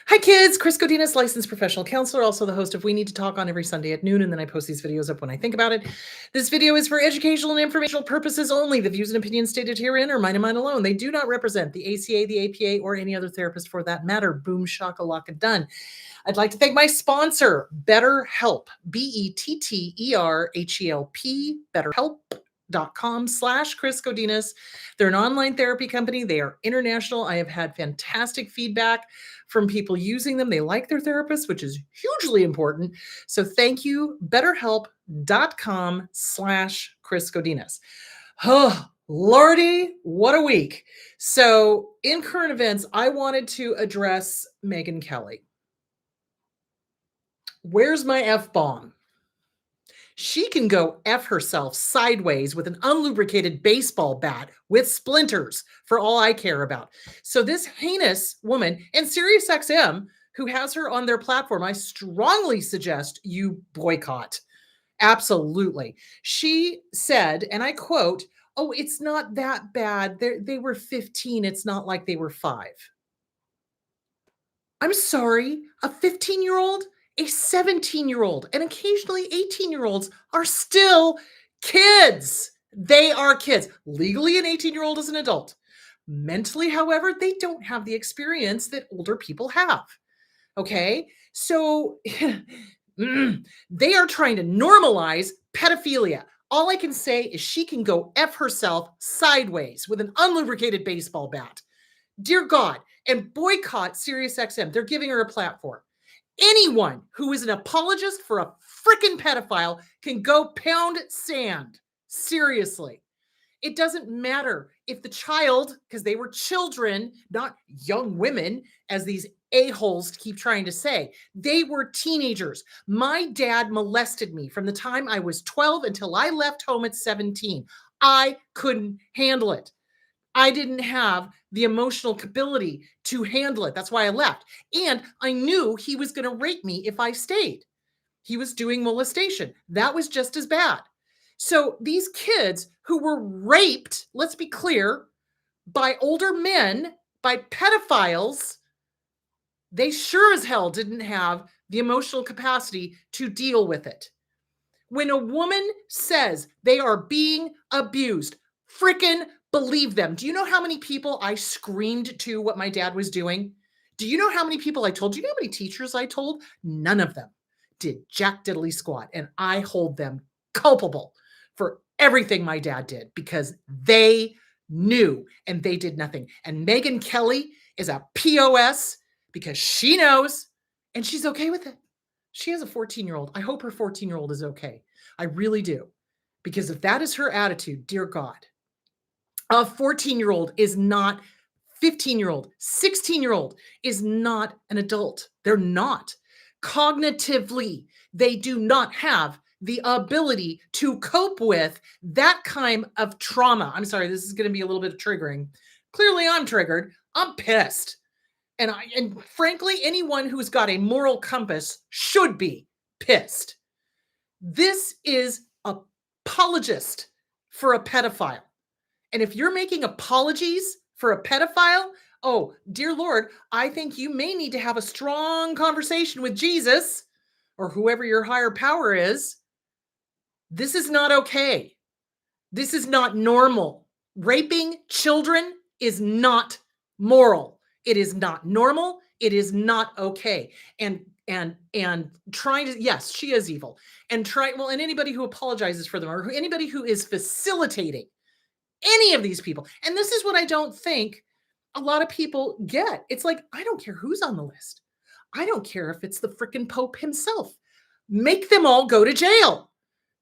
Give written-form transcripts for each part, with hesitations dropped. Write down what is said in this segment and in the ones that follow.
Hi, kids. Chris Godinez, licensed professional counselor, also the host of We Need to Talk on every Sunday at noon, and then I post these videos up when I think about it. This video is for educational and informational purposes only. The views and opinions stated herein are mine and mine alone. They do not represent the ACA, the APA, or any other therapist for that matter. Boom, shakalaka, done. I'd like to thank my sponsor, BetterHelp, BetterHelp, betterhelp.com/Chris Godinez. They're an online therapy company. They are international. I have had fantastic feedback from people using them. They like their therapists, which is hugely important. So thank you, betterhelp.com/Chris Godinez. Oh, Lordy, what a week. So in current events, I wanted to address Megyn Kelly. Where's my F-bomb? She can go F herself sideways with an unlubricated baseball bat with splinters for all I care about. So this heinous woman, and SiriusXM, who has her on their platform, I strongly suggest you boycott. Absolutely. She said, and I quote, "Oh, it's not that bad. They were 15. It's not like they were 5." I'm sorry, a 15-year-old, a 17-year-old, and occasionally 18-year-olds are still kids. They are kids. Legally, an 18-year-old is an adult. Mentally, however, they don't have the experience that older people have. Okay? So they are trying to normalize pedophilia. All I can say is she can go F herself sideways with an unlubricated baseball bat. Dear God, and boycott SiriusXM. They're giving her a platform. Anyone who is an apologist for a freaking pedophile can go pound sand. Seriously. It doesn't matter if the child, because they were children, not young women, as these a-holes keep trying to say, they were teenagers. My dad molested me from the time I was 12 until I left home at 17. I couldn't handle it. I didn't have the emotional capability to handle it. That's why I left. And I knew he was going to rape me if I stayed. He was doing molestation. That was just as bad. So these kids who were raped, let's be clear, by older men, by pedophiles, they sure as hell didn't have the emotional capacity to deal with it. When a woman says they are being abused, freaking believe them. Do you know how many people I screamed to what my dad was doing? Do you know how many people I told? Do you know how many teachers I told? None of them did jack diddly squat. And I hold them culpable for everything my dad did because they knew and they did nothing. And Megyn Kelly is a POS because she knows and she's okay with it. She has a 14-year-old. I hope her 14-year-old is okay. I really do. Because if that is her attitude, dear God, a 14-year-old is not 15-year-old, 16-year-old is not an adult. They're not. Cognitively, they do not have the ability to cope with that kind of trauma. I'm sorry, this is going to be a little bit triggering. Clearly, I'm triggered. I'm pissed. And frankly, anyone who's got a moral compass should be pissed. This is apologist for a pedophile. And if you're making apologies for a pedophile, oh, dear Lord, I think you may need to have a strong conversation with Jesus or whoever your higher power is. This is not okay. This is not normal. Raping children is not moral. It is not normal. It is not okay. And trying to, yes, she is evil. And anybody who apologizes for them or anybody who is facilitating any of these people. And this is what I don't think a lot of people get. It's like, I don't care who's on the list. I don't care if it's the freaking Pope himself. Make them all go to jail.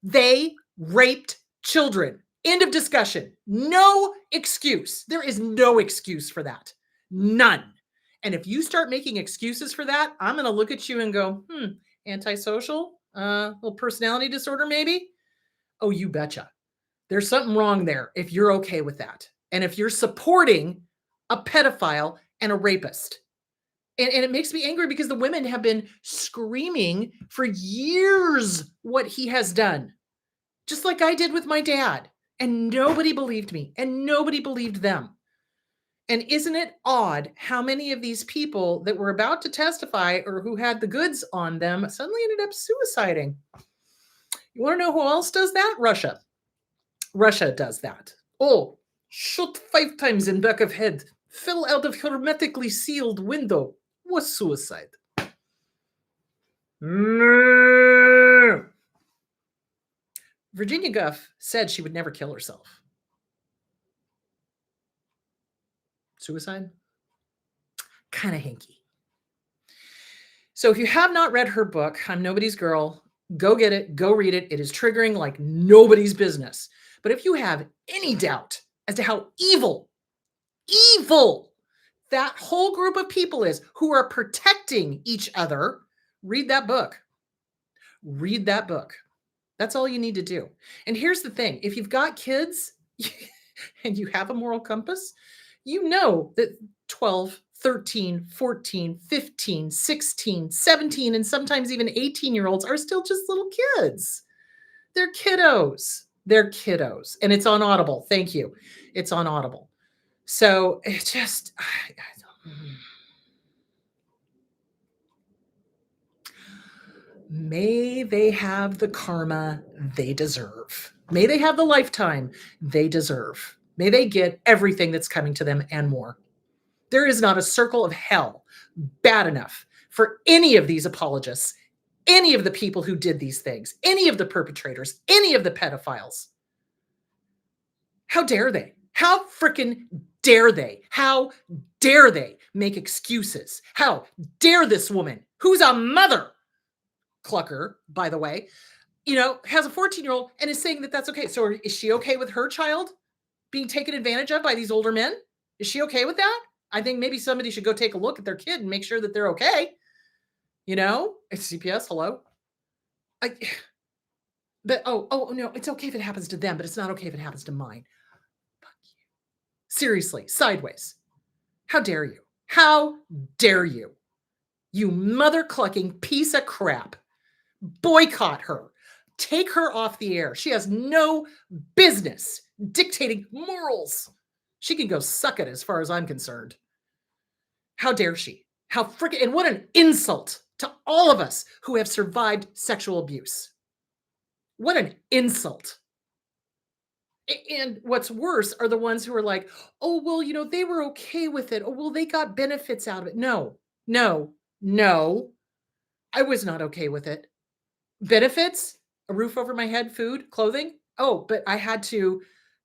They raped children. End of discussion. No excuse. There is no excuse for that. None. And if you start making excuses for that, I'm going to look at you and go, antisocial, little personality disorder, maybe. Oh, you betcha. There's something wrong there if you're okay with that. And if you're supporting a pedophile and a rapist. And it makes me angry because the women have been screaming for years what he has done. Just like I did with my dad. And nobody believed me. And nobody believed them. And isn't it odd how many of these people that were about to testify or who had the goods on them suddenly ended up suiciding? You want to know who else does that? Russia. Russia does that. Oh, shot 5 times in back of head, fell out of hermetically sealed window, was suicide. Virginia Goff said she would never kill herself. Suicide? Kind of hinky. So if you have not read her book, I'm Nobody's Girl, go get it, go read it. It is triggering like nobody's business. But if you have any doubt as to how evil that whole group of people is who are protecting each other, read that book. Read that book. That's all you need to do. And here's the thing. If you've got kids and you have a moral compass, you know that 12, 13, 14, 15, 16, 17, and sometimes even 18-year-olds are still just little kids. They're kiddos. They're kiddos. And it's on Audible. Thank you. It's on Audible. So it just, may they have the karma they deserve. May they have the lifetime they deserve. May they get everything that's coming to them and more. There is not a circle of hell bad enough for any of these apologists, any of the people who did these things, any of the perpetrators, any of the pedophiles. How dare they? How freaking dare they? How dare they make excuses? How dare this woman, who's a mother clucker, by the way, has a 14-year-old and is saying that that's okay. So is she okay with her child being taken advantage of by these older men? Is she okay with that? I think maybe somebody should go take a look at their kid and make sure that they're okay. It's CPS. Hello. Oh no, it's okay if it happens to them, but it's not okay if it happens to mine. Fuck you. Seriously, sideways. How dare you? How dare you? You mother clucking piece of crap. Boycott her. Take her off the air. She has no business dictating morals. She can go suck it as far as I'm concerned. How dare she? How freaking, and what an insult to all of us who have survived sexual abuse. What an insult. And what's worse are the ones who are like, oh, well, they were okay with it. Oh, well, they got benefits out of it. No. I was not okay with it. Benefits, a roof over my head, food, clothing. Oh, but I had to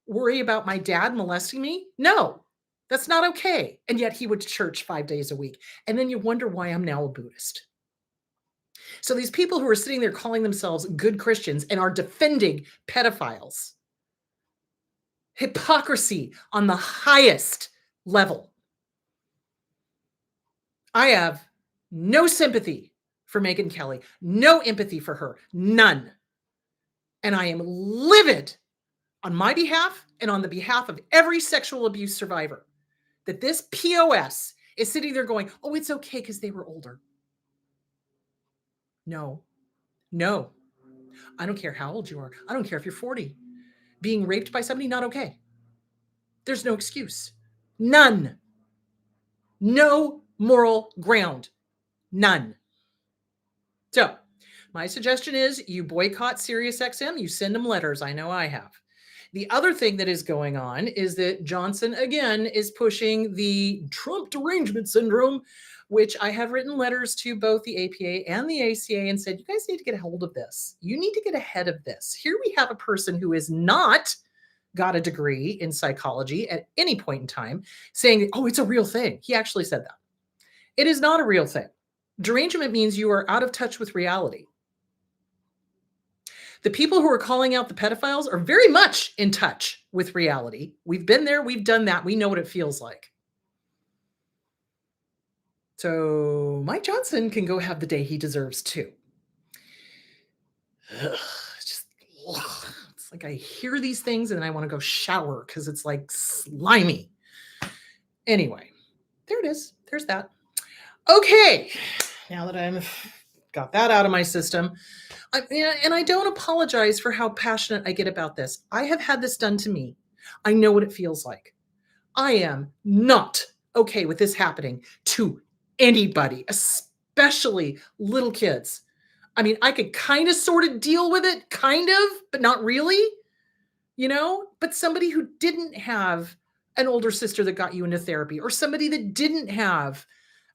worry about my dad molesting me? No, that's not okay. And yet he went to church 5 days a week. And then you wonder why I'm now a Buddhist. So these people who are sitting there calling themselves good Christians and are defending pedophiles, hypocrisy on the highest level. I have no sympathy for Megyn Kelly, no empathy for her, none. And I am livid on my behalf and on the behalf of every sexual abuse survivor that this POS is sitting there going, oh, it's okay because they were older. No. I don't care how old you are. I don't care if you're 40. Being raped by somebody, not okay. There's no excuse. None. No moral ground. None. So my suggestion is you boycott SiriusXM, you send them letters. I know I have. The other thing that is going on is that Johnson, again, is pushing the Trump derangement syndrome, which I have written letters to both the APA and the ACA and said, you guys need to get a hold of this. You need to get ahead of this. Here we have a person who is not got a degree in psychology at any point in time saying, oh, it's a real thing. He actually said that. It is not a real thing. Derangement means you are out of touch with reality. The people who are calling out the pedophiles are very much in touch with reality. We've been there. We've done that. We know what it feels like. So Mike Johnson can go have the day he deserves too. It's like I hear these things and then I want to go shower because it's like slimy. Anyway, there it is. There's that. Okay, now that I've got that out of my system, and I don't apologize for how passionate I get about this. I have had this done to me. I know what it feels like. I am not okay with this happening to anybody, especially little kids. I mean, I could kind of sort of deal with it, kind of, but not really, but somebody who didn't have an older sister that got you into therapy, or somebody that didn't have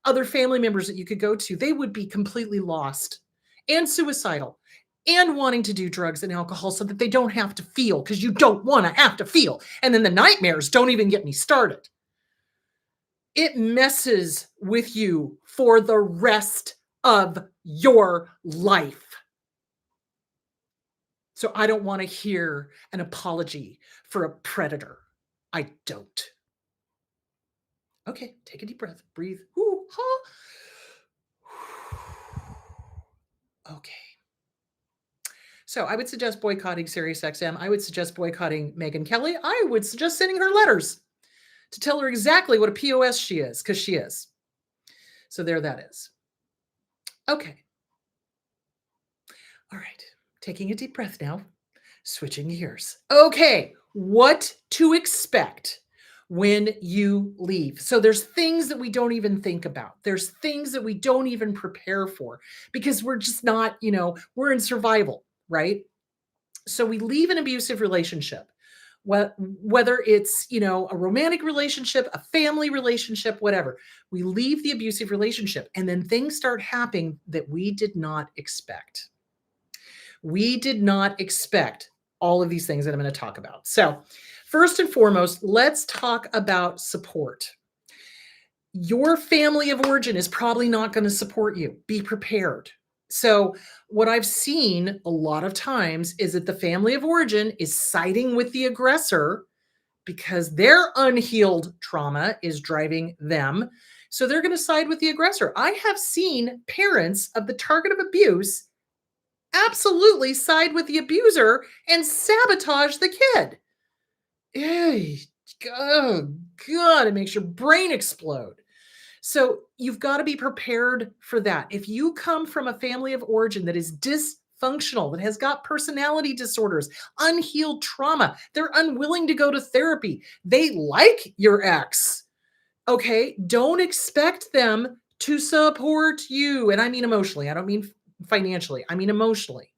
other family members that you could go to, they would be completely lost and suicidal and wanting to do drugs and alcohol so that they don't have to feel, because you don't want to have to feel. And then the nightmares don't even get me started. It messes with you for the rest of your life. So I don't want to hear an apology for a predator. I don't. Okay, take a deep breath. Breathe. Ooh, ha. Okay. So I would suggest boycotting SiriusXM. I would suggest boycotting Megyn Kelly. I would suggest sending her letters to tell her exactly what a POS she is, because she is. So there that is. Okay. All right. Taking a deep breath now. Switching gears. Okay. What to expect when you leave. So there's things that we don't even think about. There's things that we don't even prepare for, because we're just not, we're in survival, right? So we leave an abusive relationship, whether it's, a romantic relationship, a family relationship, whatever. We leave the abusive relationship, and then things start happening that we did not expect. We did not expect all of these things that I'm going to talk about. So first and foremost, let's talk about support. Your family of origin is probably not going to support you. Be prepared. So what I've seen a lot of times is that the family of origin is siding with the aggressor because their unhealed trauma is driving them. So they're going to side with the aggressor. I have seen parents of the target of abuse absolutely side with the abuser and sabotage the kid. Oh, God, it makes your brain explode. So you've got to be prepared for that. If you come from a family of origin that is dysfunctional, that has got personality disorders, unhealed trauma, they're unwilling to go to therapy, they like your ex, okay? Don't expect them to support you. And I mean emotionally. I don't mean financially. I mean emotionally.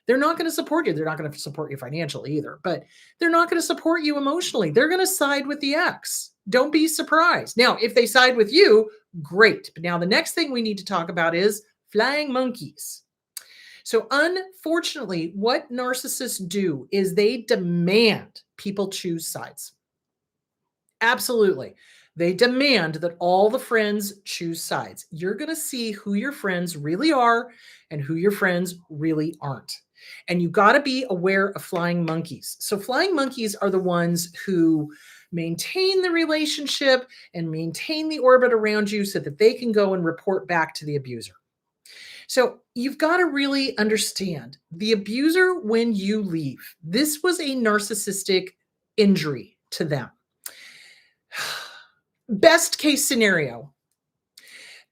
They're not going to support you. They're not going to support you financially either, but they're not going to support you emotionally. They're going to side with the ex. Don't be surprised. Now, if they side with you, great. But now the next thing we need to talk about is flying monkeys. So unfortunately, what narcissists do is they demand people choose sides. Absolutely. They demand that all the friends choose sides. You're going to see who your friends really are and who your friends really aren't. And you got to be aware of flying monkeys. So flying monkeys are the ones who maintain the relationship and maintain the orbit around you so that they can go and report back to the abuser. So you've got to really understand the abuser when you leave. This was a narcissistic injury to them. Best case scenario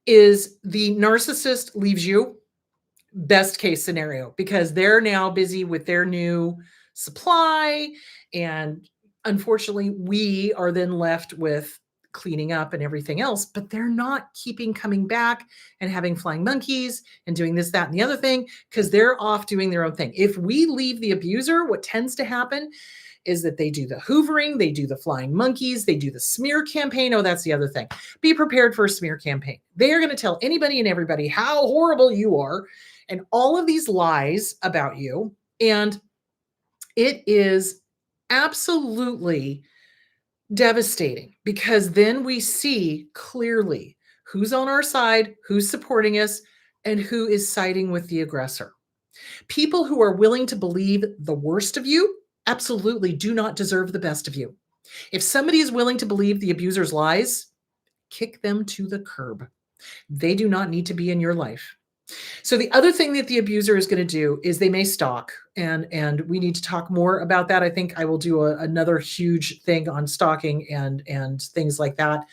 is the narcissist leaves you. Best case scenario, because they're now busy with their new supply. And unfortunately, we are then left with cleaning up and everything else, but they're not coming back and having flying monkeys and doing this, that, and the other thing, because they're off doing their own thing. If we leave the abuser, what tends to happen is that they do the hoovering, they do the flying monkeys, they do the smear campaign. Oh, that's the other thing. Be prepared for a smear campaign. They are going to tell anybody and everybody how horrible you are and all of these lies about you. And it is absolutely devastating, because then we see clearly who's on our side, who's supporting us, and who is siding with the aggressor. People who are willing to believe the worst of you absolutely do not deserve the best of you. If somebody is willing to believe the abuser's lies, kick them to the curb. They do not need to be in your life. So the other thing that the abuser is going to do is they may stalk, and we need to talk more about that. I think I will do another huge thing on stalking and things like that.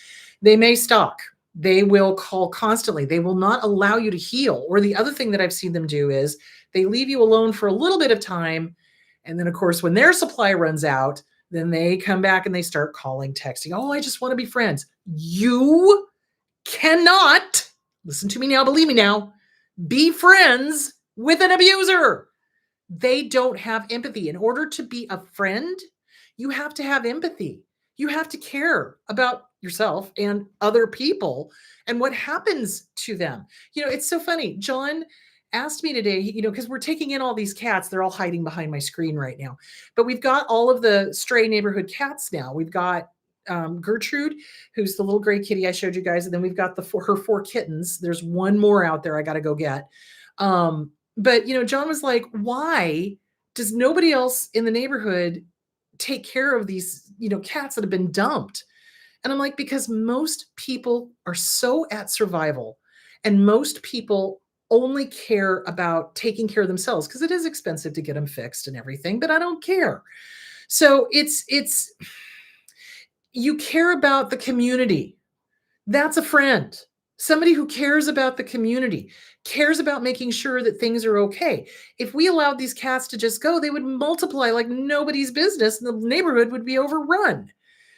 They may stalk. They will call constantly. They will not allow you to heal. Or the other thing that I've seen them do is they leave you alone for a little bit of time. And then, of course, when their supply runs out, Then they come back and they start calling, texting. Oh, I just want to be friends. You cannot, listen to me now, believe me now, be friends with an abuser. They don't have empathy. In order to be a friend, you have to have empathy. You have to care about yourself and other people and what happens to them. It's so funny. John asked me today, because we're taking in all these cats. They're all hiding behind my screen right now. But we've got all of the stray neighborhood cats now. We've got Gertrude, who's the little gray kitty I showed you guys. And then we've got her 4 kittens. There's one more out there I got to go get. But John was like, why does nobody else in the neighborhood take care of these, cats that have been dumped? And I'm like, because most people are so at survival, and most people only care about taking care of themselves, because it is expensive to get them fixed and everything, but I don't care. So you care about the community. That's a friend. Somebody who cares about the community, cares about making sure that things are okay. If we allowed these cats to just go, they would multiply like nobody's business and the neighborhood would be overrun.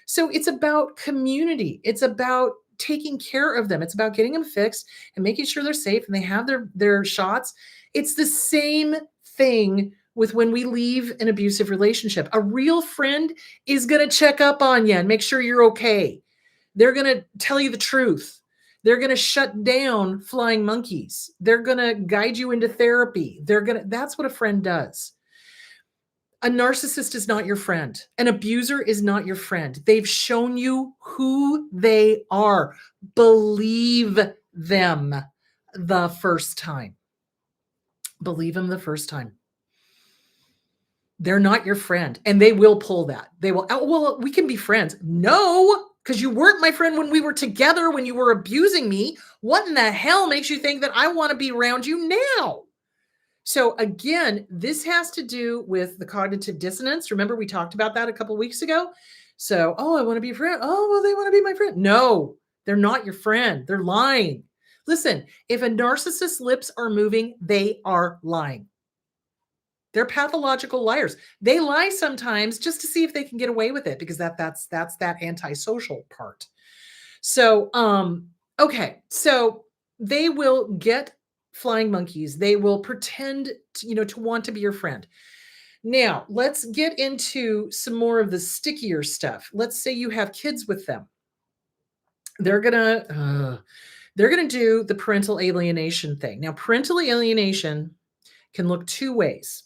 So it's about community. It's about taking care of them. It's about getting them fixed and making sure they're safe and they have their shots. It's the same thing with when we leave an abusive relationship. A real friend is going to check up on you and make sure you're okay. They're going to tell you the truth. They're going to shut down flying monkeys. They're going to guide you into therapy. That's what a friend does. A narcissist is not your friend. An abuser is not your friend. They've shown you who they are. Believe them the first time. Believe them the first time. They're not your friend, and they will pull that. They will, oh, well, we can be friends. No, because you weren't my friend when we were together, when you were abusing me. What in the hell makes you think that I want to be around you now? So again, this has to do with the cognitive dissonance. Remember, we talked about that a couple of weeks ago. So, I want to be a friend. Oh, well, they want to be my friend. No, they're not your friend. They're lying. Listen, if a narcissist's lips are moving, they are lying. They're pathological liars. They lie sometimes just to see if they can get away with it, because that's that antisocial part. So, okay. So they will get flying monkeys. They will pretend to want to be your friend. Now, let's get into some more of the stickier stuff. Let's say you have kids with them. They're going to do the parental alienation thing. Now, parental alienation can look 2 ways.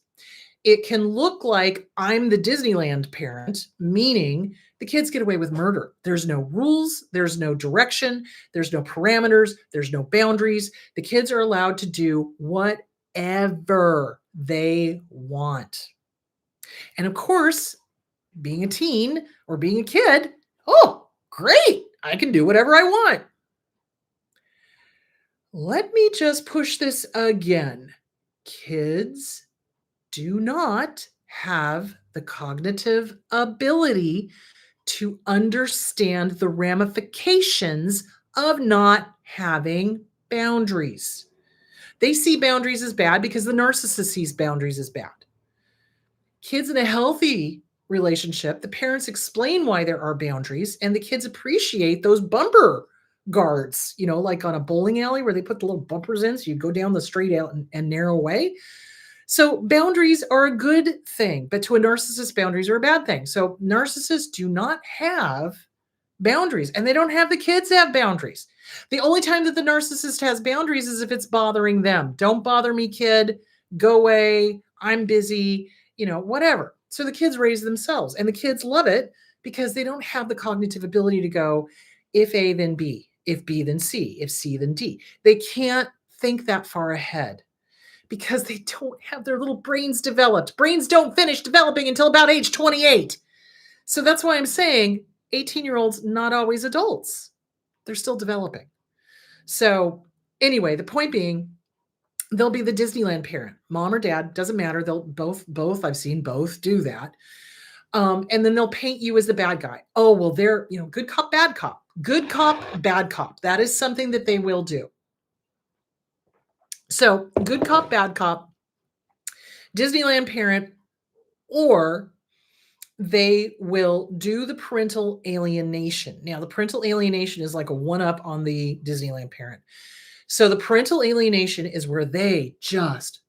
It can look like I'm the Disneyland parent, meaning the kids get away with murder. There's no rules. There's no direction. There's no parameters. There's no boundaries. The kids are allowed to do whatever they want. And of course, being a teen or being a kid, oh, great. I can do whatever I want. Let me just push this again. Kids do not have the cognitive ability to understand the ramifications of not having boundaries. They see boundaries as bad because the narcissist sees boundaries as bad. Kids in a healthy relationship, the parents explain why there are boundaries, and the kids appreciate those bumper guards, like on a bowling alley where they put the little bumpers in so you go down the straight out and narrow way. So boundaries are a good thing, but to a narcissist, boundaries are a bad thing. So narcissists do not have boundaries, and they don't have the kids have boundaries. The only time that the narcissist has boundaries is if it's bothering them. Don't bother me, kid. Go away. I'm busy, whatever. So the kids raise themselves, and the kids love it because they don't have the cognitive ability to go, if A, then B, if B, then C, if C, then D. They can't think that far ahead, because they don't have their little brains developed. Brains don't finish developing until about age 28. So that's why I'm saying 18-year-olds, not always adults. They're still developing. So anyway, the point being, they'll be the Disneyland parent, mom or dad, doesn't matter. They'll both, I've seen both do that. And then they'll paint you as the bad guy. Oh, well, they're, good cop, bad cop. Good cop, bad cop. That is something that they will do. So good cop, bad cop, Disneyland parent, or they will do the parental alienation. Now, the parental alienation is like a one-up on the Disneyland parent. So the parental alienation is where they just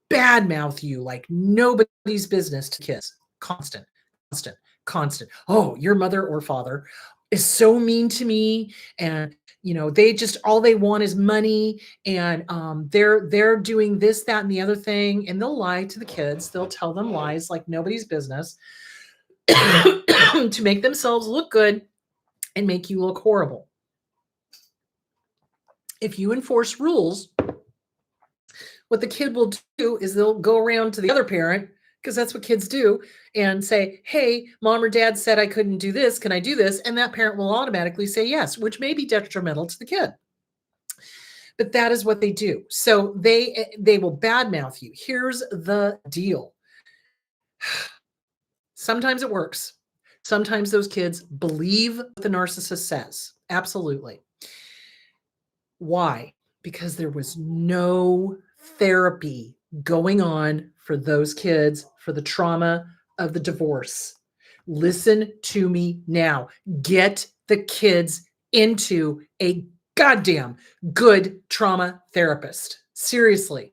badmouth you like nobody's business to kids. Constant, constant, constant. Oh, your mother or father is so mean to me, and they just all they want is money, and they're doing this, that, and the other thing, and they'll lie to the kids. They'll tell them lies like nobody's business to make themselves look good and make you look horrible. If you enforce rules, what the kid will do is they'll go around to the other parent, because that's what kids do, and say, hey, mom or dad said I couldn't do this. Can I do this? And that parent will automatically say yes, which may be detrimental to the kid. But that is what they do. So they will badmouth you. Here's the deal. Sometimes it works. Sometimes those kids believe what the narcissist says. Absolutely. Why? Because there was no therapy going on for those kids for the trauma of the divorce. Listen to me now. Get the kids into a goddamn good trauma therapist. Seriously.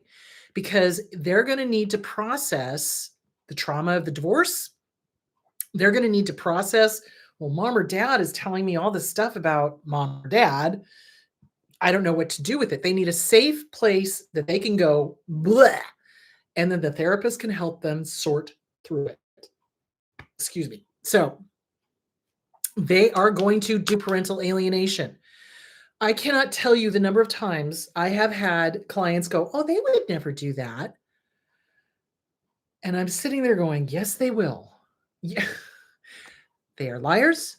Because they're going to need to process the trauma of the divorce. They're going to need to process, well, mom or dad is telling me all this stuff about mom or dad. I don't know what to do with it. They need a safe place that they can go, bleh, and then the therapist can help them sort through it. Excuse me. So they are going to do parental alienation. I cannot tell you the number of times I have had clients go, oh, they would never do that. And I'm sitting there going, yes, they will. Yeah. They are liars.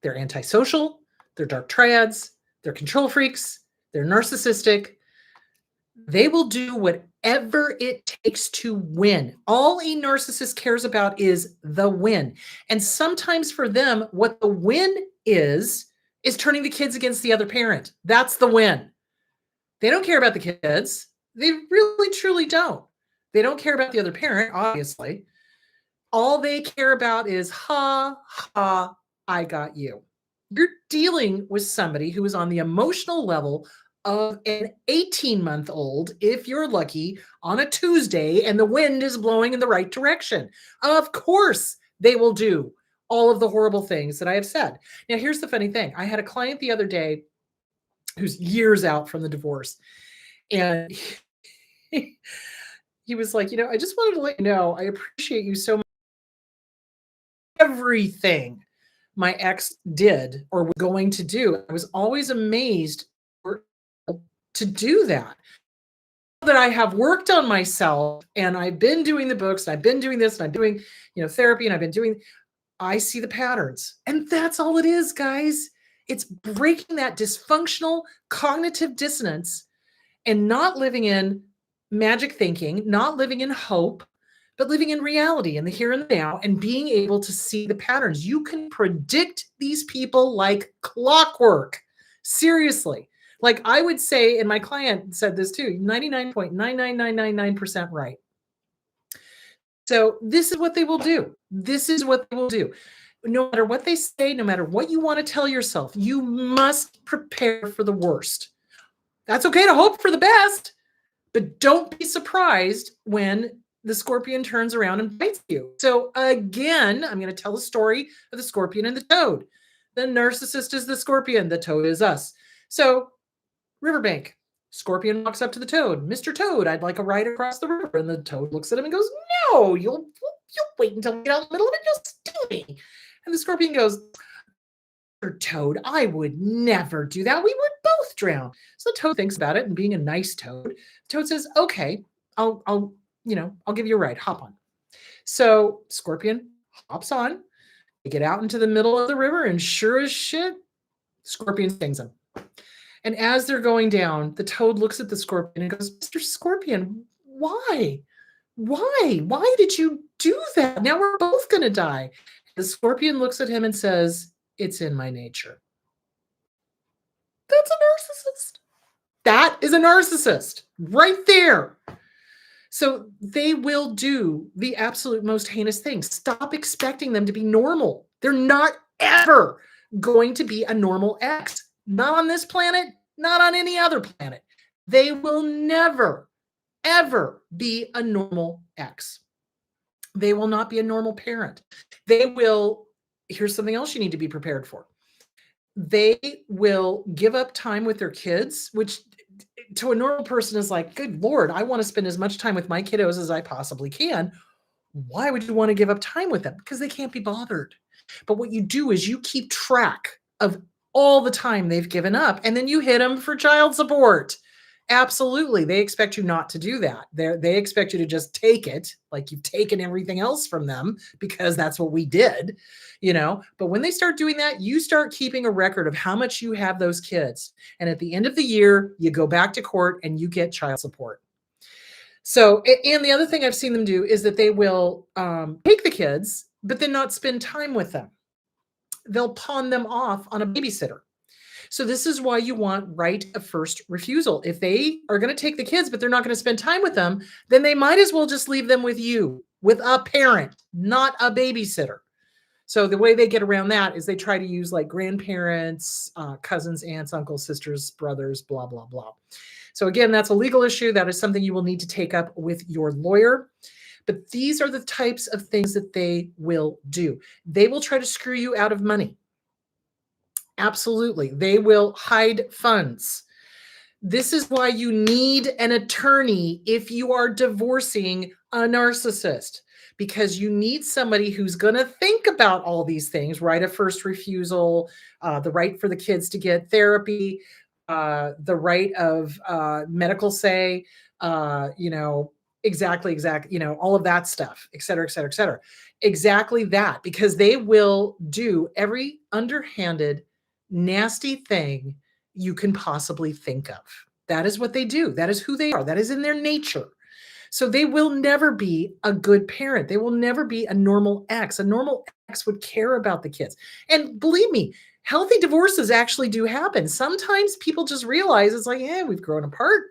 They're antisocial. They're dark triads. They're control freaks. They're narcissistic. They will do whatever it takes to win. All a narcissist cares about is the win. And sometimes for them, what the win is turning the kids against the other parent. That's the win. They don't care about the kids. They really, truly don't. They don't care about the other parent, obviously. All they care about is, ha, ha, I got you. You're dealing with somebody who is on the emotional level of an 18-month-old, if you're lucky, on a Tuesday, and the wind is blowing in the right direction. Of course, they will do all of the horrible things that I have said. Now, here's the funny thing. I had a client the other day who's years out from the divorce, and he was like, I just wanted to let you know, I appreciate you so much. Everything my ex did or was going to do, I was always amazed to do that. That I have worked on myself, and I've been doing the books, and I've been doing this, and I'm doing, therapy, and I've been doing, I see the patterns. And that's all it is, guys. It's breaking that dysfunctional cognitive dissonance and not living in magic thinking, not living in hope, but living in reality, in the here and the now, and being able to see the patterns. You can predict these people like clockwork. Seriously. Like I would say, and my client said this too, 99.99999% right. So this is what they will do. This is what they will do. No matter what they say, no matter what you want to tell yourself, you must prepare for the worst. That's okay to hope for the best, but don't be surprised when the scorpion turns around and bites you. So again, I'm going to tell the story of the scorpion and the toad. The narcissist is the scorpion. The toad is us. So riverbank, scorpion walks up to the toad. Mr. Toad, I'd like a ride across the river. And the toad looks at him and goes, no, you'll wait until we get out in the middle of it. You'll steal me. And the scorpion goes, Toad, I would never do that. We would both drown. So the toad thinks about it, and being a nice toad, Toad says, okay, I'll give you a ride. Hop on. So Scorpion hops on. They get out into the middle of the river, and sure as shit, Scorpion stings him. And as they're going down, the toad looks at the scorpion and goes, Mr. Scorpion, why? Why did you do that? Now we're both going to die. The scorpion looks at him and says, it's in my nature. That's a narcissist. That is a narcissist right there. So they will do the absolute most heinous things. Stop expecting them to be normal. They're not ever going to be a normal ex. Not on this planet, not on any other planet. They will never, ever be a normal ex. They will not be a normal parent. They will, here's something else you need to be prepared for. They will give up time with their kids, which to a normal person is like, good Lord, I want to spend as much time with my kiddos as I possibly can. Why would you want to give up time with them? Because they can't be bothered. But what you do is you keep track of all the time they've given up, and then you hit them for child support. Absolutely. They expect you not to do that. They expect you to just take it like you've taken everything else from them because that's what we did, you know. But when they start doing that, you start keeping a record of how much you have those kids. And at the end of the year, you go back to court and you get child support. So, and the other thing I've seen them do is that they will take the kids, but then not spend time with them. They'll pawn them off on a babysitter. So this is why you want right of first refusal. If they are going to take the kids, but they're not going to spend time with them, then they might as well just leave them with you, with a parent, not a babysitter. So the way they get around that is they try to use like grandparents, cousins, aunts, uncles, sisters, brothers, blah, blah, blah. So again, that's a legal issue. That is something you will need to take up with your lawyer. But these are the types of things that they will do. They will try to screw you out of money. Absolutely. They will hide funds. This is why you need an attorney if you are divorcing a narcissist, because you need somebody who's going to think about all these things, right of first refusal, the right for the kids to get therapy, the right of medical say, exactly, all of that stuff, et cetera, et cetera, et cetera. Exactly that, because they will do every underhanded, nasty thing you can possibly think of. That is what they do. That is who they are. That is in their nature. So they will never be a good parent. They will never be a normal ex. A normal ex would care about the kids. And believe me, healthy divorces actually do happen. Sometimes people just realize it's like, yeah, we've grown apart.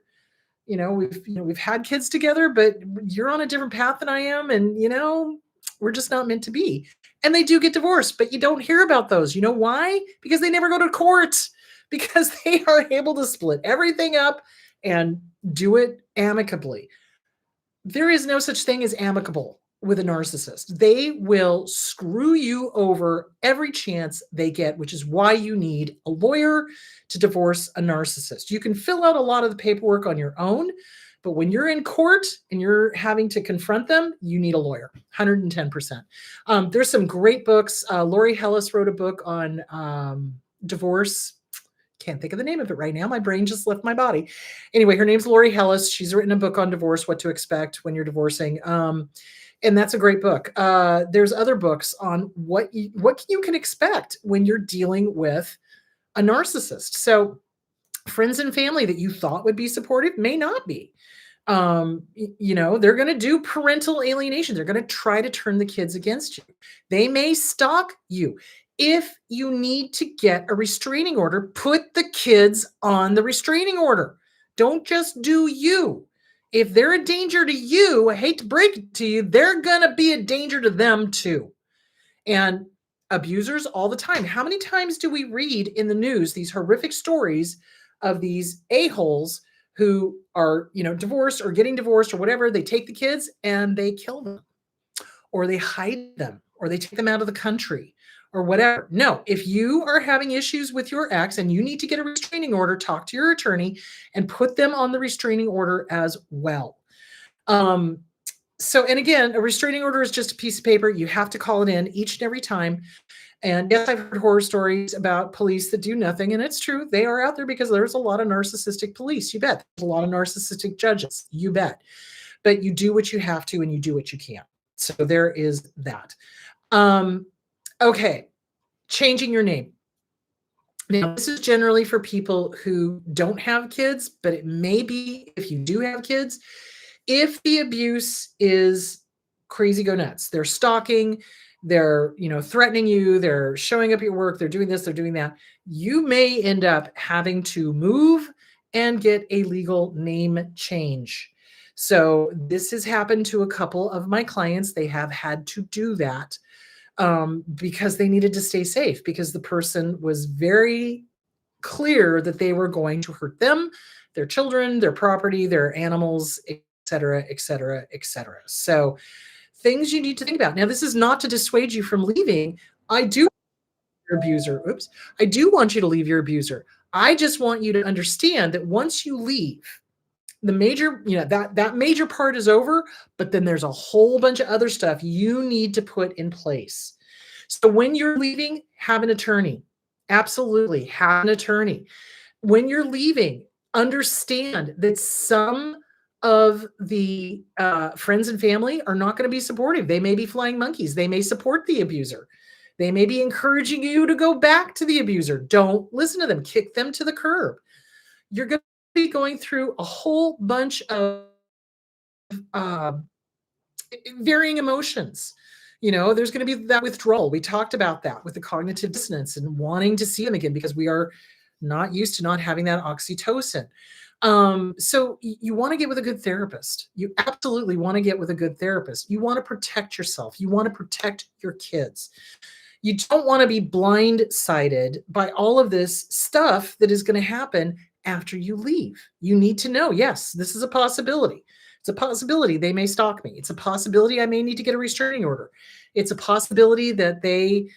We've had kids together, but you're on a different path than I am. And, we're just not meant to be. And they do get divorced, but you don't hear about those. You know why? Because they never go to court, because they are able to split everything up and do it amicably. There is no such thing as amicable with a narcissist. They will screw you over every chance they get, which is why you need a lawyer to divorce a narcissist. You can fill out a lot of the paperwork on your own, but when you're in court and you're having to confront them, you need a lawyer, 110%. There's some great books. Lori Hellis wrote a book on divorce. Can't think of the name of it right now. My brain just left my body. Anyway, her name's Lori Hellis. She's written a book on divorce, what to expect when you're divorcing. And that's a great book. There's other books on what you can expect when you're dealing with a narcissist. So friends and family that you thought would be supportive may not be. They're going to do parental alienation. They're going to try to turn the kids against you. They may stalk you. If you need to get a restraining order, put the kids on the restraining order. Don't just do you. If they're a danger to you, I hate to break it to you, they're going to be a danger to them too. And abusers all the time. How many times do we read in the news these horrific stories of these a-holes who are, divorced or getting divorced or whatever? They take the kids and they kill them, or they hide them, or they take them out of the country, or whatever. No, if you are having issues with your ex and you need to get a restraining order, talk to your attorney and put them on the restraining order as well. And again, a restraining order is just a piece of paper. You have to call it in each and every time. And yes, I've heard horror stories about police that do nothing. And it's true. They are out there because there's a lot of narcissistic police. You bet. There's a lot of narcissistic judges. You bet. But you do what you have to and you do what you can. So there is that. Okay. Changing your name. Now, this is generally for people who don't have kids, but it may be if you do have kids. If the abuse is crazy go nuts, they're stalking, they're, threatening you, they're showing up at your work, they're doing this, they're doing that, you may end up having to move and get a legal name change. So this has happened to a couple of my clients. They have had to do that because they needed to stay safe because the person was very clear that they were going to hurt them, their children, their property, their animals, et cetera, et cetera, et cetera. So things you need to think about. Now, this is not to dissuade you from leaving. I do your abuser. Oops. I do want you to leave your abuser. I just want you to understand that once you leave, the major, that major part is over, but then there's a whole bunch of other stuff you need to put in place. So when you're leaving, have an attorney. Absolutely, have an attorney. When you're leaving, understand that some of the friends and family are not going to be supportive. They may be flying monkeys. They may support the abuser. They may be encouraging you to go back to the abuser. Don't listen to them. Kick them to the curb. You're going to be going through a whole bunch of uh, varying emotions. There's going to be that withdrawal. We talked about that with the cognitive dissonance and wanting to see them again because we are not used to not having that oxytocin. So you want to get with a good therapist. You absolutely want to get with a good therapist. You want to protect yourself. You want to protect your kids. You don't want to be blindsided by all of this stuff that is going to happen after you leave. You need to know, yes, this is a possibility. It's a possibility they may stalk me. It's a possibility I may need to get a restraining order. It's a possibility that they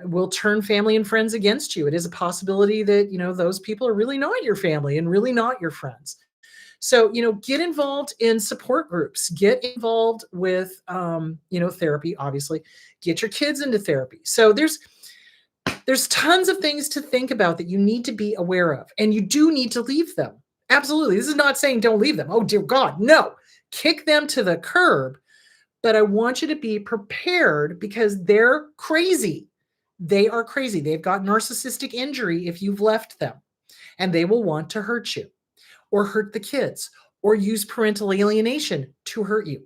will turn family and friends against you. It is a possibility that, those people are really not your family and really not your friends. So, get involved in support groups, get involved with, therapy, obviously, get your kids into therapy. So there's tons of things to think about that you need to be aware of, and you do need to leave them. Absolutely. This is not saying don't leave them. Oh, dear God, no. Kick them to the curb. But I want you to be prepared because they're crazy. They are crazy. They've got narcissistic injury if you've left them, and they will want to hurt you or hurt the kids or use parental alienation to hurt you.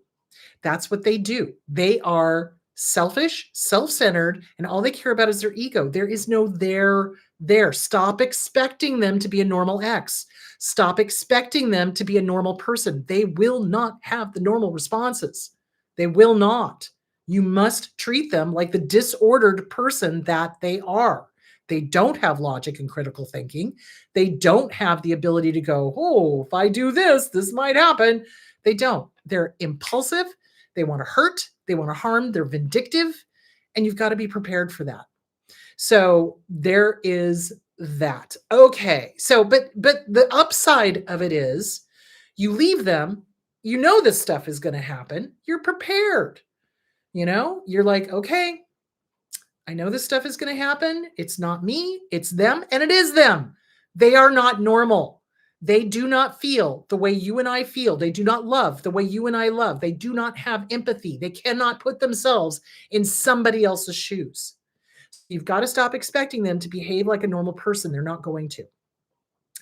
That's what they do. They are selfish, self-centered, and all they care about is their ego. There is no there. Stop expecting them to be a normal ex. Stop expecting them to be a normal person. They will not have the normal responses. They will not. You must treat them like the disordered person that they are. They don't have logic and critical thinking. They don't have the ability to go, oh, if I do this, this might happen. They don't. They're impulsive. They want to hurt. They want to harm. They're vindictive. And you've got to be prepared for that. So there is that. Okay. So, but the upside of it is you leave them, this stuff is going to happen. You're prepared. You're like, okay, I know this stuff is going to happen. It's not me, it's them, and it is them. They are not normal. They do not feel the way you and I feel. They do not love the way you and I love. They do not have empathy. They cannot put themselves in somebody else's shoes. You've got to stop expecting them to behave like a normal person. They're not going to.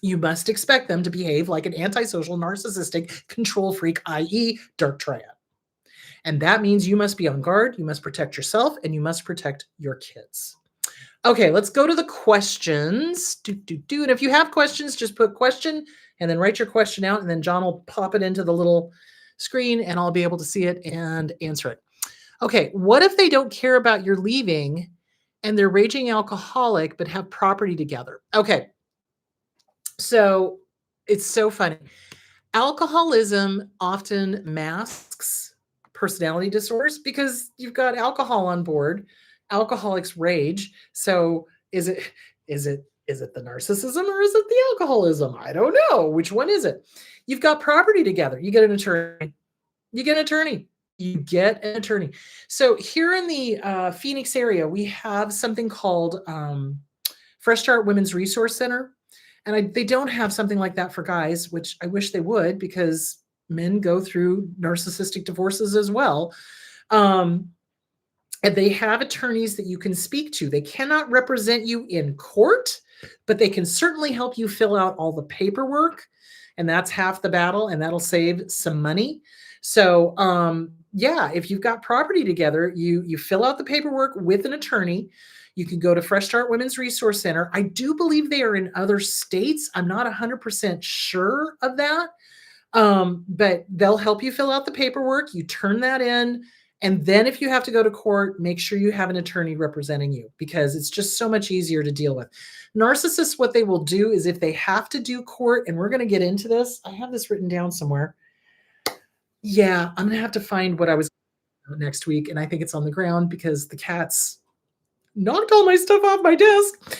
You must expect them to behave like an antisocial, narcissistic control freak, i.e., dark triad. And that means you must be on guard, you must protect yourself, and you must protect your kids. Okay, let's go to the questions. And if you have questions, just put question and then write your question out, and then John will pop it into the little screen and I'll be able to see it and answer it. Okay, what if they don't care about your leaving and they're raging alcoholic but have property together? Okay, so it's so funny. Alcoholism often masks personality disorders because you've got alcohol on board. Alcoholics rage. So is it the narcissism or is it the alcoholism? I don't know. Which one is it? You've got property together. You get an attorney. You get an attorney. You get an attorney. So here in the Phoenix area, we have something called Fresh Start Women's Resource Center. And they don't have something like that for guys, which I wish they would, because men go through narcissistic divorces as well. And they have attorneys that you can speak to. They cannot represent you in court, but they can certainly help you fill out all the paperwork. And that's half the battle, and that'll save some money. So yeah, if you've got property together, you fill out the paperwork with an attorney. You can go to Fresh Start Women's Resource Center. I do believe they are in other states. I'm not 100% sure of that. But they'll help you fill out the paperwork. You turn that in. And then if you have to go to court, make sure you have an attorney representing you because it's just so much easier to deal with. Narcissists, what they will do is if they have to do court, and we're going to get into this, I have this written down somewhere. Yeah, I'm going to have to find what I was next week. And I think it's on the ground because the cats knocked all my stuff off my desk.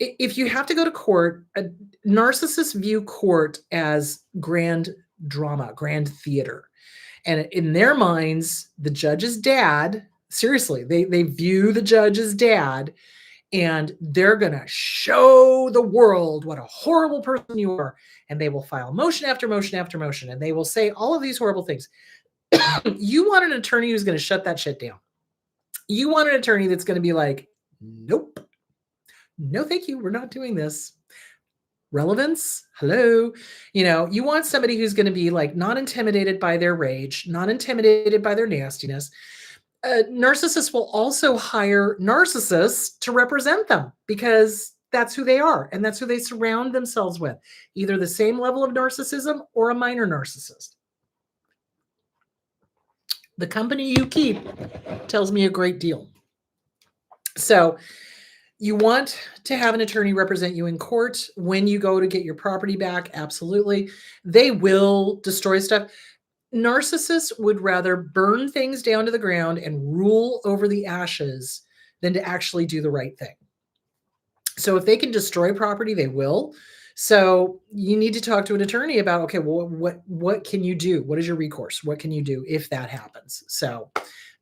If you have to go to court, narcissists view court as grand drama, grand theater. And in their minds, the judge's dad, seriously, they view the judge as dad, and they're going to show the world what a horrible person you are. And they will file motion after motion after motion, and they will say all of these horrible things. You want an attorney who's going to shut that shit down. You want an attorney that's going to be like, nope, no, thank you. We're not doing this. Relevance, hello. You want somebody who's going to be like not intimidated by their rage, not intimidated by their nastiness. Narcissists will also hire narcissists to represent them because that's who they are and that's who they surround themselves with, either the same level of narcissism or a minor narcissist. The company you keep tells me a great deal. So you want to have an attorney represent you in court when you go to get your property back. Absolutely. They will destroy stuff. Narcissists would rather burn things down to the ground and rule over the ashes than to actually do the right thing. So if they can destroy property, they will. So you need to talk to an attorney about, okay, well, what can you do? What is your recourse? What can you do if that happens? So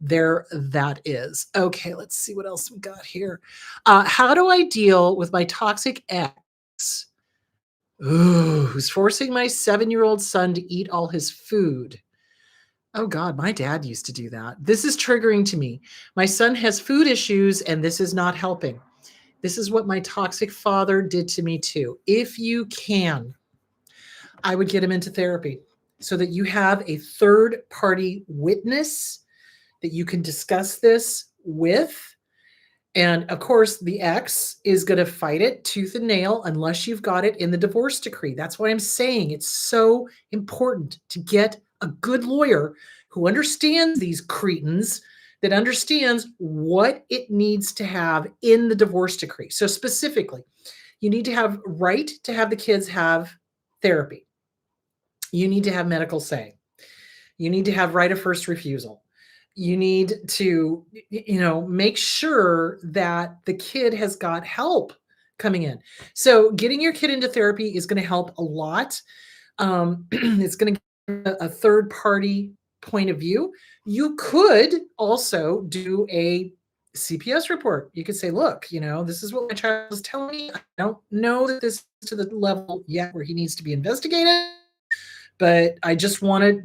there that is. Okay, let's see what else we got here. How do I deal with my toxic ex who's forcing my 7-year-old son to eat all his food? Oh God, my dad used to do that. This is triggering to me. My son has food issues and this is not helping. This is what my toxic father did to me too. If you can, I would get him into therapy so that you have a third-party witness that you can discuss this with. And of course, the ex is going to fight it tooth and nail unless you've got it in the divorce decree. That's why I'm saying it's so important to get a good lawyer who understands these cretins, that understands what it needs to have in the divorce decree. So specifically, you need to have right to have the kids have therapy. You need to have medical say. You need to have right of first refusal. You need to, make sure that the kid has got help coming in. So getting your kid into therapy is going to help a lot. It's going to give a third party point of view. You could also do a CPS report. You could say, look, this is what my child is telling me. I don't know that this is to the level yet where he needs to be investigated, but I just want to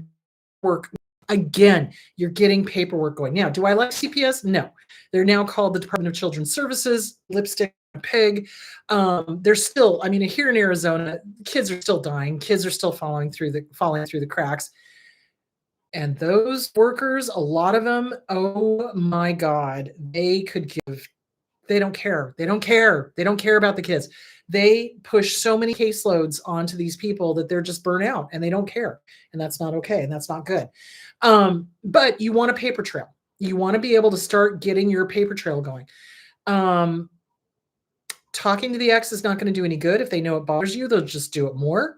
work. Again, you're getting paperwork going. Now, do I like CPS? No. They're now called the Department of Children's Services, lipstick on a pig. They're still, here in Arizona, kids are still dying. Kids are still falling through the cracks. And those workers, a lot of them, oh my God, they don't care. They don't care. They don't care about the kids. They push so many caseloads onto these people that they're just burnt out and they don't care. And that's not okay. And that's not good. But you want a paper trail. You want to be able to start getting your paper trail going. Talking to the ex is not going to do any good. If they know it bothers you, they'll just do it more.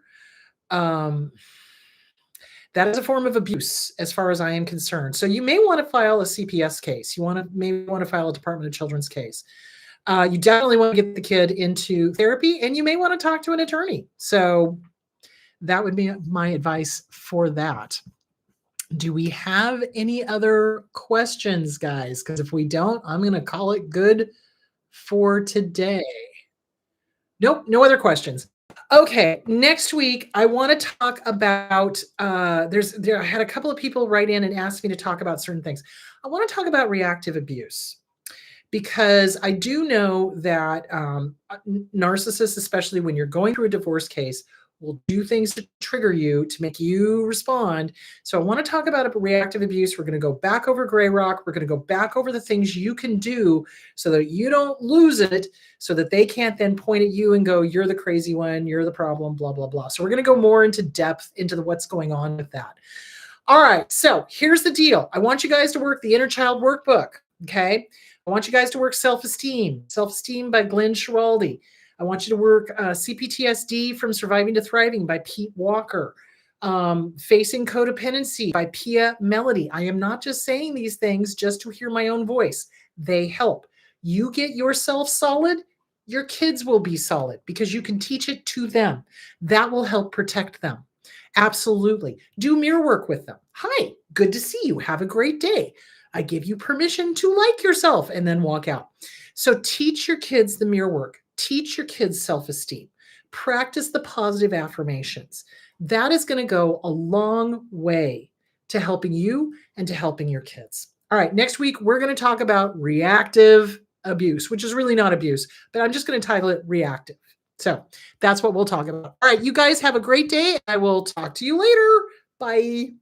That is a form of abuse as far as I am concerned. So you may want to file a CPS case. You maybe want to file a Department of Children's case. You definitely want to get the kid into therapy, and you may want to talk to an attorney. So that would be my advice for that. Do we have any other questions, guys? Because if we don't, I'm going to call it good for today. Nope, no other questions. Okay, next week I want to talk about. I had a couple of people write in and ask me to talk about certain things. I want to talk about reactive abuse because I do know that narcissists, especially when you're going through a divorce case, will do things to trigger you, to make you respond. So I want to talk about reactive abuse. We're going to go back over Grey Rock. We're going to go back over the things you can do so that you don't lose it, so that they can't then point at you and go, you're the crazy one, you're the problem, blah, blah, blah. So we're going to go more into depth into what's going on with that. All right, so here's the deal. I want you guys to work the Inner Child Workbook, okay? I want you guys to work Self-Esteem, Self-Esteem by Glenn Schiraldi. I want you to work CPTSD from Surviving to Thriving by Pete Walker. Facing Codependency by Pia Melody. I am not just saying these things just to hear my own voice. They help. You get yourself solid, your kids will be solid because you can teach it to them. That will help protect them. Absolutely. Do mirror work with them. Hi, good to see you. Have a great day. I give you permission to like yourself, and then walk out. So teach your kids the mirror work. Teach your kids self-esteem. Practice the positive affirmations. That is going to go a long way to helping you and to helping your kids. All right, next week, we're going to talk about reactive abuse, which is really not abuse, but I'm just going to title it reactive. So that's what we'll talk about. All right, you guys have a great day. I will talk to you later. Bye.